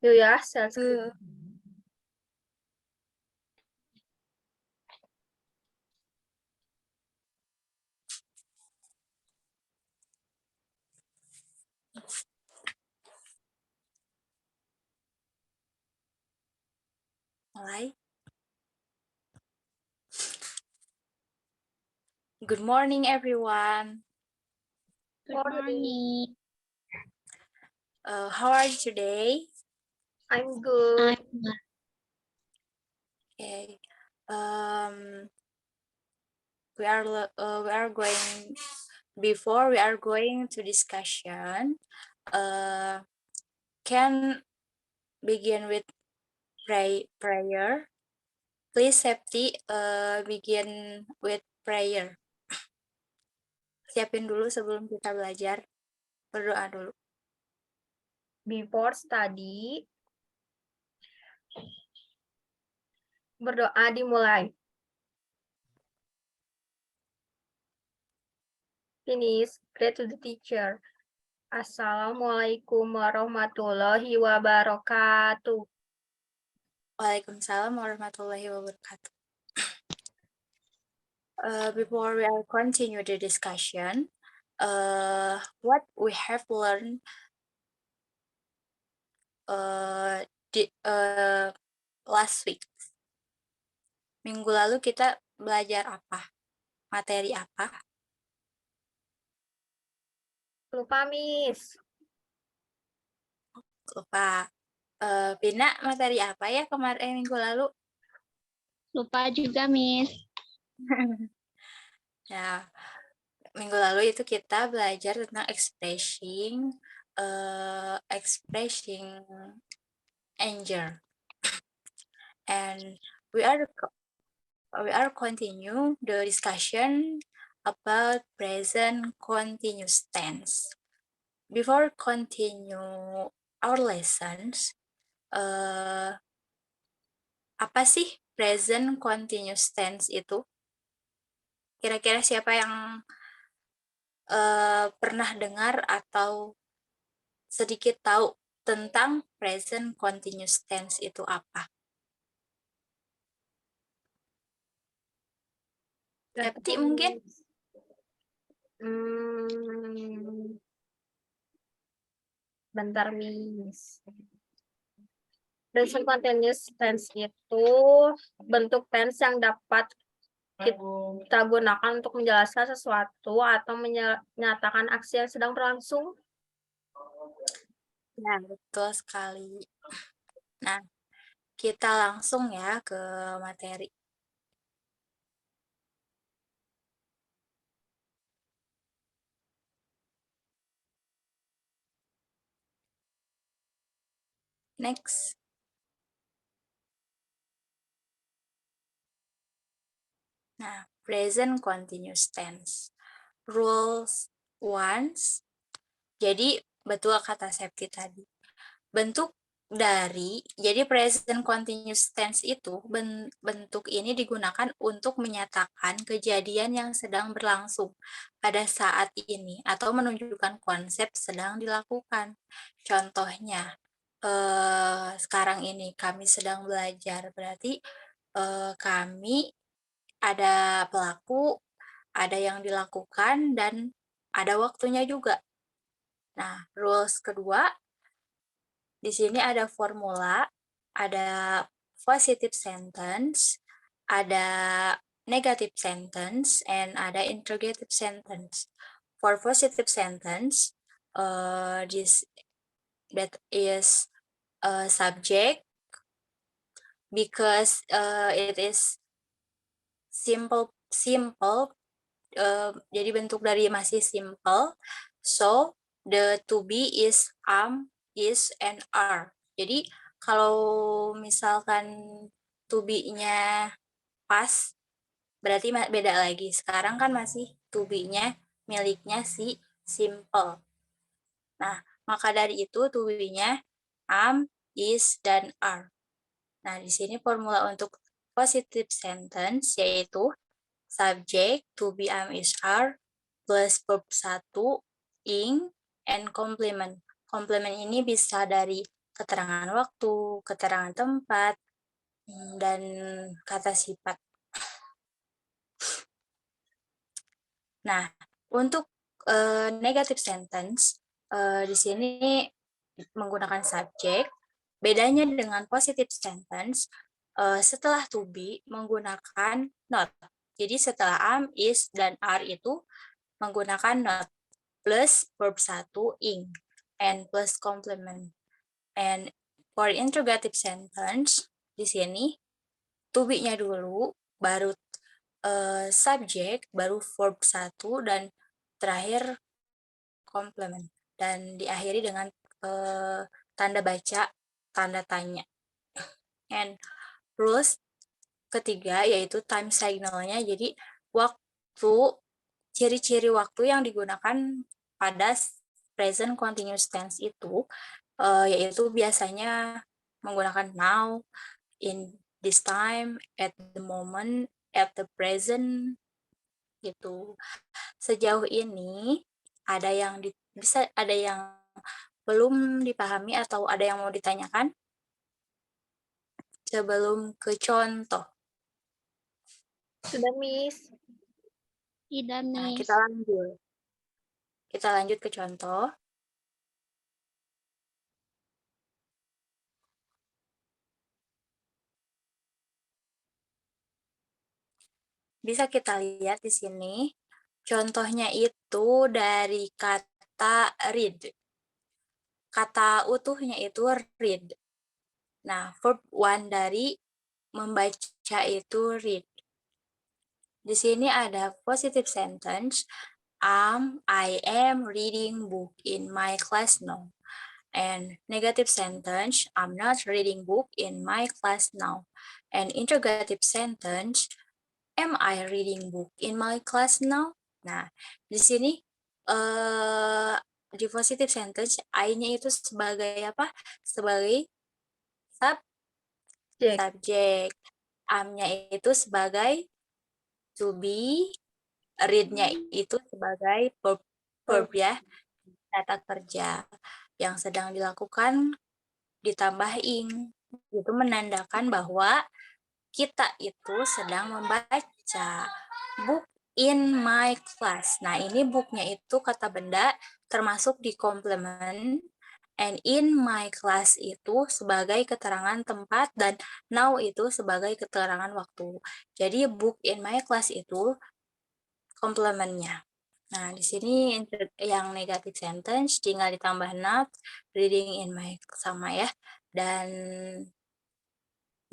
Yuk ya, share screen. Mulai. Good morning, everyone. Good morning. How are you today? I'm good. Okay. We are going. Before we are going to discussion, can begin with prayer. Please, Septi, begin with prayer. Siapin dulu sebelum kita belajar. Berdoa dulu. Before study, berdoa dimulai. Finish, greet to the teacher. Assalamualaikum warahmatullahi wabarakatuh. Waalaikumsalam warahmatullahi wabarakatuh. Before we are continue the discussion, what we have learned last week. Minggu lalu kita belajar apa? Materi apa? Lupa, Miss. Lupa. Pina, materi apa ya kemarin minggu lalu? Lupa juga, Miss. Ya, minggu lalu itu kita belajar tentang expressing anger. And we are continue the discussion about present continuous tense. Before continue our lessons, apa sih present continuous tense itu? Kira-kira siapa yang pernah dengar atau sedikit tahu tentang present continuous tense itu apa? Septi mungkin? Bentar, Miss. Present continuous tense itu bentuk tense yang dapat kita gunakan untuk menjelaskan sesuatu atau menyatakan aksi yang sedang berlangsung. Ya, betul sekali. Nah, kita langsung ya ke materi. Next. Nah, present continuous tense. Rules once. Jadi, betul kata Septi tadi. Bentuk dari, jadi present continuous tense itu, bentuk ini digunakan untuk menyatakan kejadian yang sedang berlangsung pada saat ini, atau menunjukkan konsep sedang dilakukan. Contohnya, sekarang ini kami sedang belajar, berarti kami ada pelaku, ada yang dilakukan, dan ada waktunya juga. Nah, rules kedua, di sini ada formula, ada positive sentence, ada negative sentence, and ada interrogative sentence. For positive sentence, that is a subject because it is simple, jadi bentuk dari masih simple. So the to be is am, is, and are. Jadi kalau misalkan to be-nya pas, berarti beda lagi. Sekarang kan masih to be-nya miliknya si simple. Nah, maka dari itu to be-nya am, is, dan are. Nah, di sini formula untuk positive sentence yaitu subject to be, am, is, are plus verb 1, ing, and complement. Complement ini bisa dari keterangan waktu, keterangan tempat, dan kata sifat. Nah, untuk negative sentence di sini menggunakan subjek. Bedanya dengan positive sentence, setelah to be menggunakan not. Jadi setelah am, is, dan are itu menggunakan not plus verb 1 ing and plus complement. And for interrogative sentence di sini to be-nya dulu, baru subjek, baru verb 1 dan terakhir complement, dan diakhiri dengan tanda baca, tanda tanya. And rules ketiga yaitu time signal-nya. Jadi waktu, ciri-ciri waktu yang digunakan pada present continuous tense itu yaitu biasanya menggunakan now, in this time, at the moment, at the present gitu. Sejauh ini ada yang belum dipahami atau ada yang mau ditanyakan sebelum ke contoh. Sudah, Miss. Tidak, Nah, Miss. kita lanjut. Kita lanjut ke contoh. Bisa kita lihat di sini. Contohnya itu dari kata read. Kata utuhnya itu read. Nah, verb one dari membaca itu read. Di sini ada positive sentence. I am reading book in my class now. And negative sentence, I'm not reading book in my class now. And interrogative sentence, am I reading book in my class now? Nah, di sini di positive sentence, I-nya itu sebagai apa? Sebagai subjek. Am-nya itu sebagai to be, read-nya itu sebagai verb ya, kata kerja yang sedang dilakukan ditambah ing. Itu menandakan bahwa kita itu sedang membaca book in my class. Nah, ini booknya itu kata benda termasuk di complement, and in my class itu sebagai keterangan tempat dan now itu sebagai keterangan waktu. Jadi book in my class itu komplementnya. Nah, di sini yang negative sentence tinggal ditambah not, reading in my, sama ya. Dan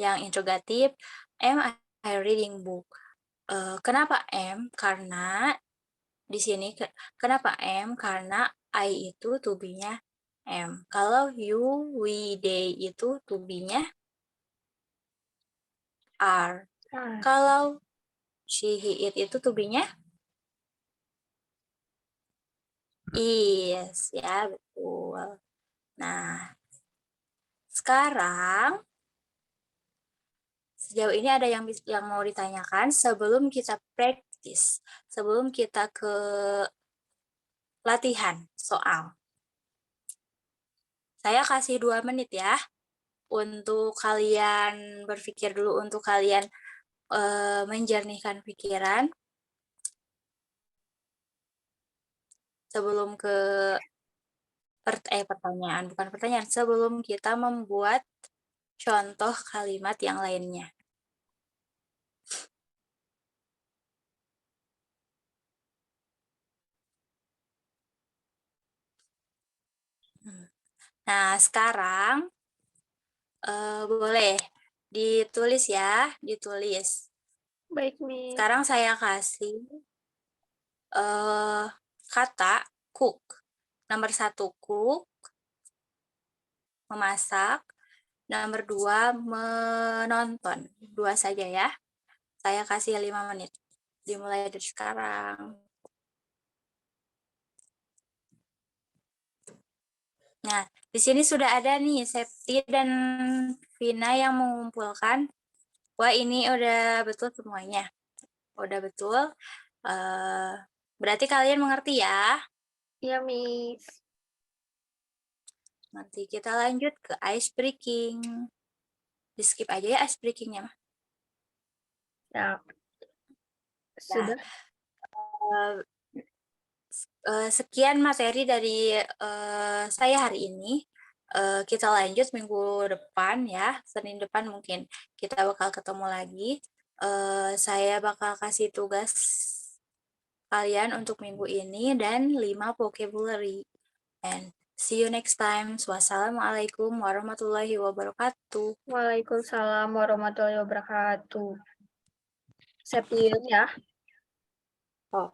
yang interrogatif, am I reading book? Kenapa am? Karena di sini kenapa am? Karena I itu to be-nya am. Kalau you, we, they itu to be-nya are. Kalau she, he, it itu to be-nya is, ya betul. Nah, sekarang sejauh ini ada yang mau ditanyakan sebelum kita practice, sebelum kita ke latihan soal. Saya kasih 2 menit ya untuk kalian berpikir dulu, untuk kalian menjernihkan pikiran sebelum ke pertanyaan, bukan pertanyaan, sebelum kita membuat contoh kalimat yang lainnya. Nah, sekarang boleh ditulis ya, ditulis. Baik, Miss. Sekarang saya kasih kata cook. Nomor 1 cook, memasak. Nomor 2 menonton. 2 saja ya. Saya kasih 5 menit. Dimulai dari sekarang. Nah, di sini sudah ada nih Septi dan Vina yang mengumpulkan. Wah, ini udah betul semuanya. Udah betul. Berarti kalian mengerti ya? Iya, Miss. Nanti kita lanjut ke ice breaking. Di skip aja ya ice breakingnya mah. Ya. Sudah. Sekian materi dari saya hari ini. Kita lanjut minggu depan ya, Senin depan mungkin kita bakal ketemu lagi. Saya bakal kasih tugas kalian untuk minggu ini dan 5 vocabulary. And see you next time. Wassalamualaikum warahmatullahi wabarakatuh. Waalaikumsalam warahmatullahi wabarakatuh. Saya pilih ya. Oh.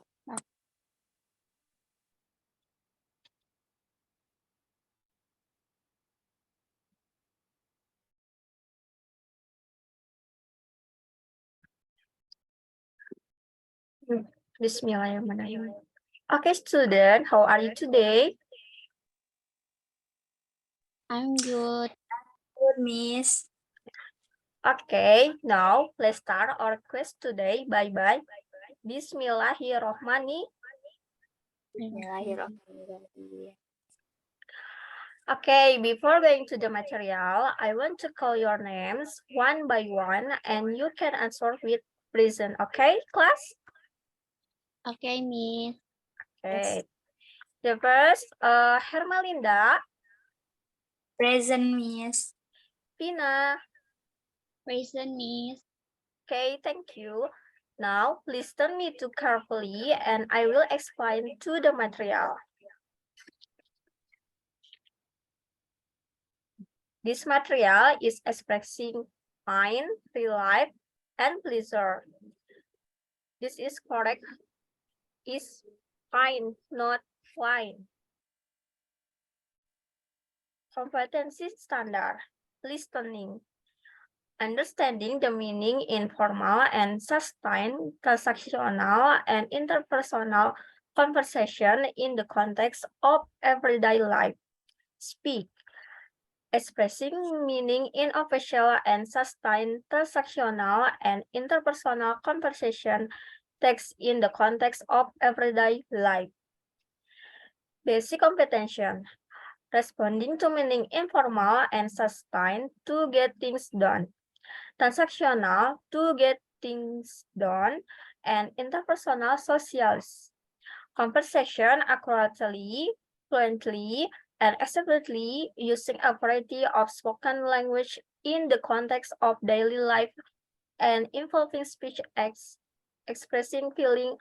Bismillahirrahmanirrahim. Okay, student, how are you today? I'm good. Good, Miss. Okay, now let's start our quiz today. Bye-bye. Bismillahirrahmanirrahim. Bismillahirrahmanirrahim. Okay, before going to the material, I want to call your names one by one and you can answer with present. Okay, class? Okay, Miss. Okay. The first, Hermalinda, Present, Miss. Pina. Present, Miss. Okay, thank you. Now, listen me to carefully and I will explain to the material. This material is expressing pain, relief, and pleasure. This is correct. Is fine, not fine. Competency standard. Listening. Understanding the meaning in formal and sustained transactional and interpersonal conversation in the context of everyday life. Speak. Expressing meaning in official and sustained transactional and interpersonal conversation text in the context of everyday life. Basic comprehension. Responding to meaning informal and sustained to get things done. Transactional to get things done, and interpersonal socials. Conversation accurately, fluently, and acceptably using a variety of spoken language in the context of daily life and involving speech expressing feeling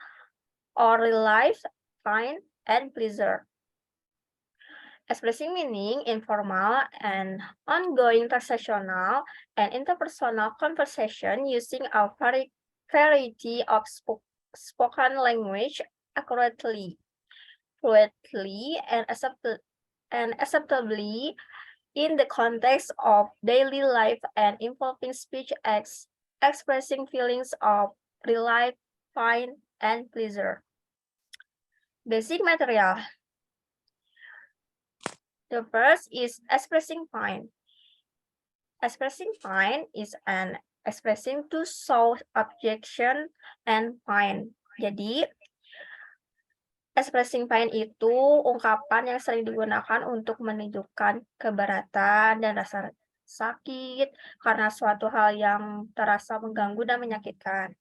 or relief, pain, and pleasure. Expressing meaning in formal and ongoing transactional and interpersonal conversation using a variety of spoken language accurately, fluently, and acceptably in the context of daily life and involving speech expressing feelings of relief, pain, and pleasure. Basic material. The first is expressing pain. Expressing pain is an expressing to show objection and pain. Jadi, expressing pain itu ungkapan yang sering digunakan untuk menunjukkan keberatan dan rasa sakit karena suatu hal yang terasa mengganggu dan menyakitkan.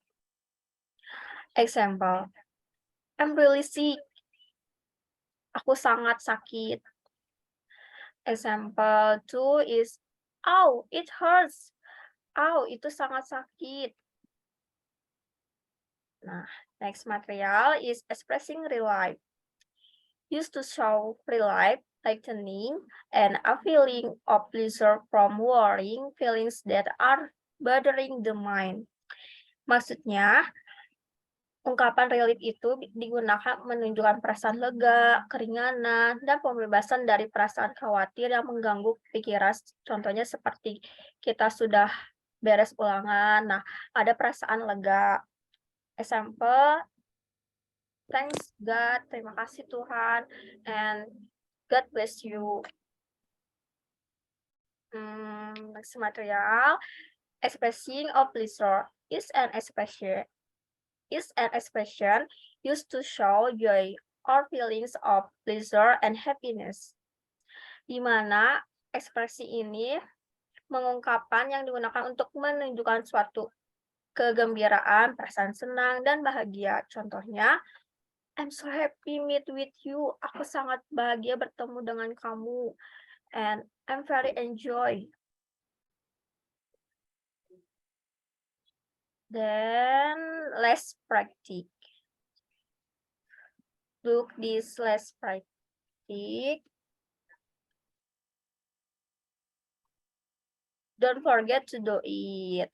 Example, I'm really sick. Aku sangat sakit. Example 2 is, ow, it hurts. Ow, itu sangat sakit. Nah, next material is expressing relief. Used to show relief, lightening, and a feeling of pleasure from worrying feelings that are bothering the mind. Maksudnya, ungkapan relief itu digunakan menunjukkan perasaan lega, keringanan, dan pembebasan dari perasaan khawatir yang mengganggu pikiran. Contohnya seperti kita sudah beres ulangan, nah ada perasaan lega. Example, thanks God, terima kasih Tuhan, and God bless you. Next material, expressing of pleasure is an expression used to show joy or feelings of pleasure and happiness. di mana ekspresi ini mengungkapkan yang digunakan untuk menunjukkan suatu kegembiraan, perasaan senang, dan bahagia. Contohnya, I'm so happy meet with you. Aku sangat bahagia bertemu dengan kamu. And I'm very enjoy. Then let's practice. Look this let's practice. Don't forget to do it.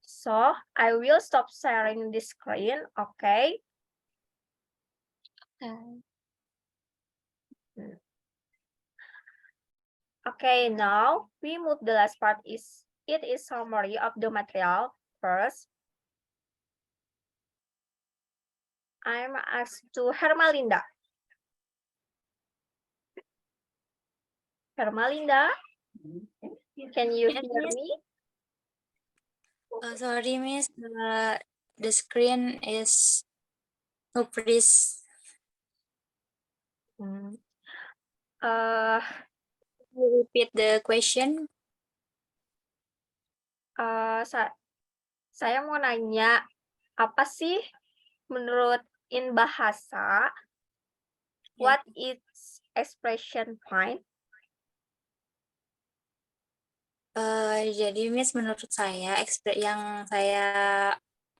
So I will stop sharing the screen, okay? Okay. Okay, now we move the last part it is summary of the material. First, I'm asked to Hermalinda. Hermalinda, can you Yes, hear Miss. me? Sorry, Miss. The screen is no freeze. Repeat the question. Saya mau nanya, apa sih menurut in bahasa, what is expression point? Jadi Miss, menurut saya yang saya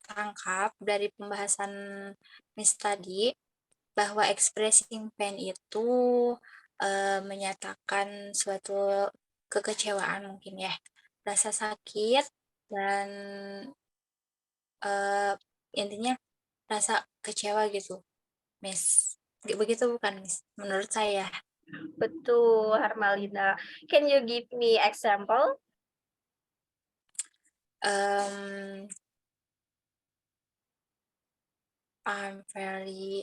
tangkap dari pembahasan Miss tadi, bahwa expressing pain itu menyatakan suatu kekecewaan mungkin ya, rasa sakit dan intinya rasa kecewa gitu, Miss. Begitu bukan, Miss? Menurut saya. Betul, Hermalinda. Can you give me example? I'm very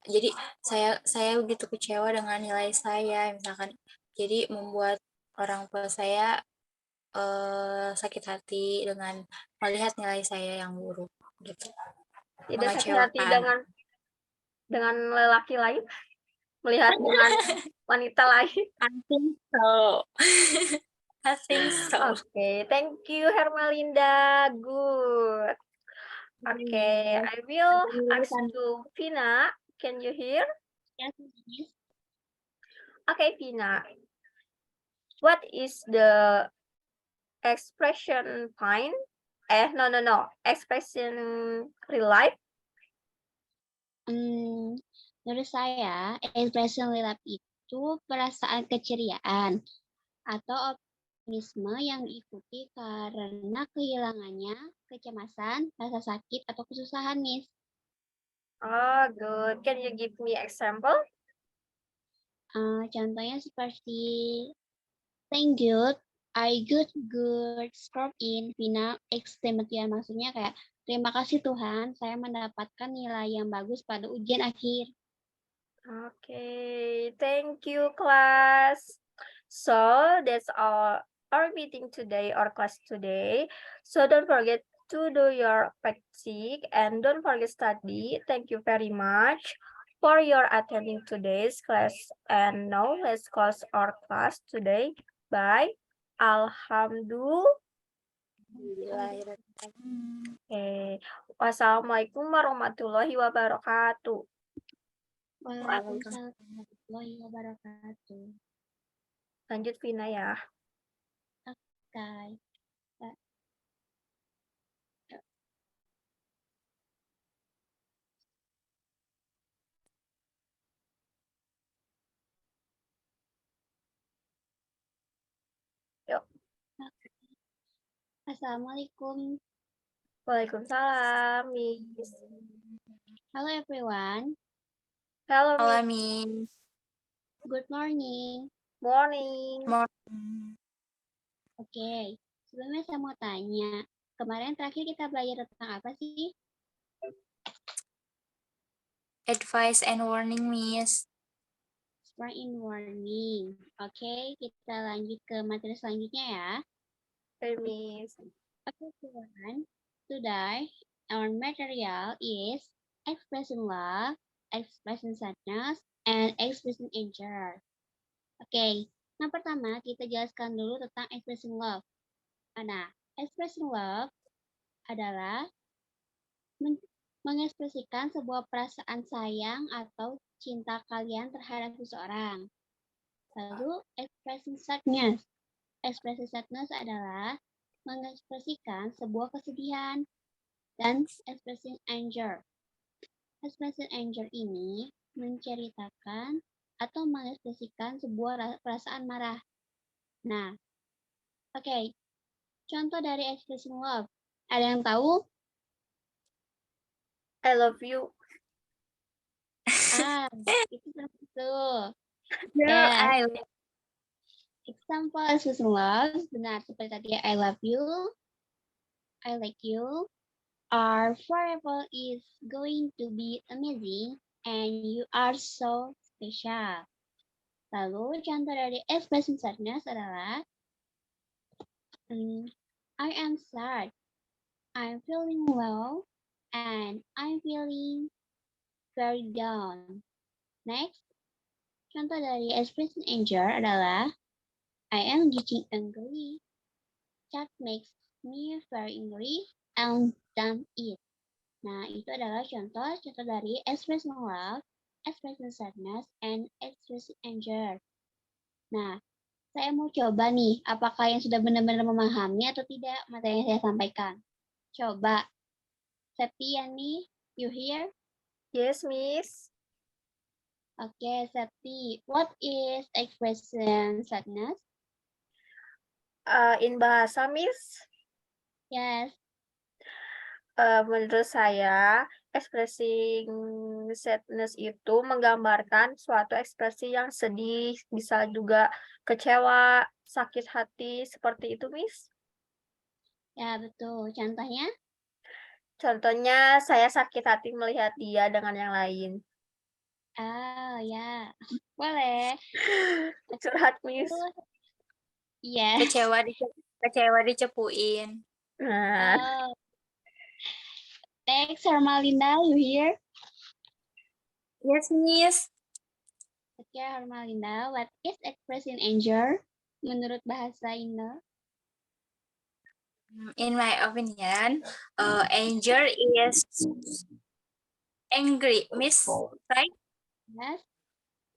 jadi saya begitu kecewa dengan nilai saya, misalkan, jadi membuat orang tua saya sakit hati dengan melihat nilai saya yang buruk gitu. Tidak sakit hati dengan lelaki lain, melihat dengan wanita lain. I think so. I think so. Okay, thank you Hermalinda. Good. Okay, I will ask to Vina. Can you hear? Yes, Miss. Okay, Vina. What is the expression point? No. Expression real life. Menurut saya, expression real life itu perasaan keceriaan atau optimisme yang diikuti karena kehilangannya, kecemasan, rasa sakit, atau kesusahan, Miss. Oh, good. Can you give me example? Contohnya seperti thank God, I got good score in Vina exclamation. Maksudnya kayak terima kasih Tuhan, saya mendapatkan nilai yang bagus pada ujian akhir. Okay, thank you, class. So that's all our meeting today, our class today. So don't forget to do your practice and don't forget study. Thank you very much for your attending today's class. And now let's close our class today. Bye. Alhamdulillah. Okay. Wassalamualaikum warahmatullahi wabarakatuh. Waalaikumsalam warahmatullahi wabarakatuh. Lanjut Vina ya. Okay. Yuk. Assalamualaikum. Waalaikumsalam, Miss. Hello everyone. Hello, Halo, Miss. Miss. Good morning. Morning. Oke, sebelumnya saya mau tanya, kemarin terakhir kita belajar tentang apa sih? Advice and warning, Miss. Warning. Oke, kita lanjut ke materi selanjutnya ya. Hey, Miss. Oke, everyone. Today, our material is expressing love, expressing sadness, and expressing anger. Oke, yang pertama kita jelaskan dulu tentang expressing love. Nah, expressing love adalah mengekspresikan sebuah perasaan sayang atau cinta kalian terhadap seseorang. Lalu, expressing sadness. Expressing sadness adalah mengekspresikan sebuah kesedihan. Dan expressing anger. Expressing anger ini menceritakan atau mengekspresikan sebuah perasaan marah. Nah, oke. Contoh dari expressing love. Ada yang tahu? I love you. Itu satu. Girl, Yes. I Example expressing love. Benar, seperti tadi I love you, I like you, our forever is going to be amazing, and you are so special. Lalu contoh dari expressing sadness adalah I am sad, I'm feeling low, and I'm feeling very down. Next, contoh dari expressing anger adalah I am getting angry. That makes me very angry and done it. Nah, itu adalah contoh dari expressing love, expressing sadness, and expressing anger. Nah, saya mau coba nih, apakah yang sudah benar-benar memahami atau tidak materi yang saya sampaikan? Coba. Septi, Yani, you here? Yes, Miss. Okay, Septi. What is expressing sadness? In bahasa, Miss, Yes. menurut saya, expressing sadness itu menggambarkan suatu ekspresi yang sedih, bisa juga kecewa, sakit hati, seperti itu, Miss. Ya, betul. Contohnya? Contohnya, saya sakit hati melihat dia dengan yang lain. Oh, ya. Boleh. Curhat, Miss. Iya. kecewa dicepuin. Nah, Oh. Next, Hermalinda, you here? Yes, Miss. Oke, Hermalinda, what is expressing anger menurut bahasa Indo? In my opinion, anger is angry, Miss. Right? Yes,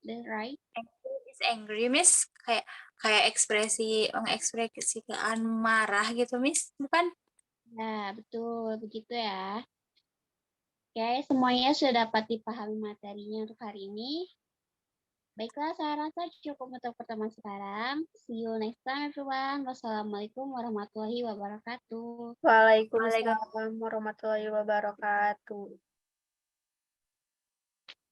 that's right. Anger is angry, Miss. Kayak mengekspresikan marah gitu, Miss. Bukan? Ya, betul. Begitu ya. Oke, semuanya sudah dapat dipahami materinya untuk hari ini. Baiklah, saya rasa cukup untuk pertemuan sekarang. See you next time, everyone. Wassalamualaikum warahmatullahi wabarakatuh. Waalaikumsalam warahmatullahi wabarakatuh.